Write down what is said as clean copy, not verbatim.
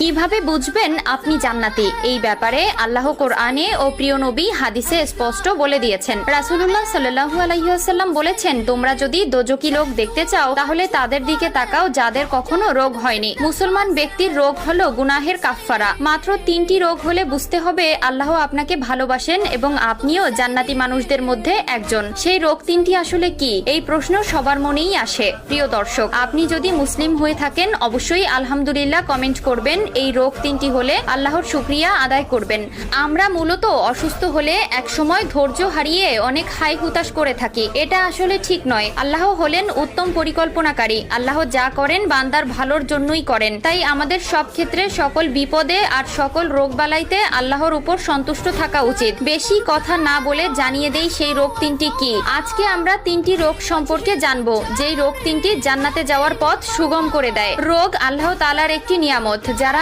কিভাবে বুঝবেন আপনি জান্নাতি? এই ব্যাপারে আল্লাহ কোরআনে ও প্রিয় নবী হাদিসে স্পষ্ট বলে দিয়েছেন। রাসূলুল্লাহ সাল্লাল্লাহু আলাইহি ওয়াসাল্লাম বলেছেন, তোমরা যদি দোজকি লোক দেখতে চাও তাহলে তাদের দিকে তাকাও যাদের কখনো রোগ হয়নি। মুসলমান ব্যক্তির রোগ হলো গুনাহের কাফফারা। মাত্র 3টি রোগ হলে বুঝতে হবে আল্লাহ আপনাকে ভালোবাসেন এবং আপনিও জান্নাতি মানুষদের মধ্যে একজন। সেই রোগ 3টি আসলে কি? এই প্রশ্ন সবার মনেই আসে। প্রিয় দর্শক, আপনি যদি মুসলিম হয়ে থাকেন অবশ্যই আলহামদুলিল্লাহ কমেন্ট করবেন। এই রোগ 3টি হলে আল্লাহর শুকরিয়া আদায় করবেন। আমরা মূলত অসুস্থ হলে একসময় ধৈর্য হারিয়ে অনেক হাই হুতাশ করে থাকি। এটা আসলে ঠিক নয়। আল্লাহ হলেন উত্তম পরিকল্পনাকারী। আল্লাহ যা করেন বান্দার ভালোর জন্যই করেন। তাই আমাদের সব ক্ষেত্রে সকল বিপদে আর সকল রোগবালাইতে আল্লাহর উপর সন্তুষ্ট থাকা উচিত। বেশি কথা না বলে জানিয়ে দেই সেই রোগ 3টি কি। আজকে আমরা 3টি রোগ সম্পর্কে জানবো, যেই রোগ 3টি জান্নাতে যাওয়ার পথ সুগম করে দেয়। রোগ আল্লাহ তাআলার একটি নিয়ামত। যারা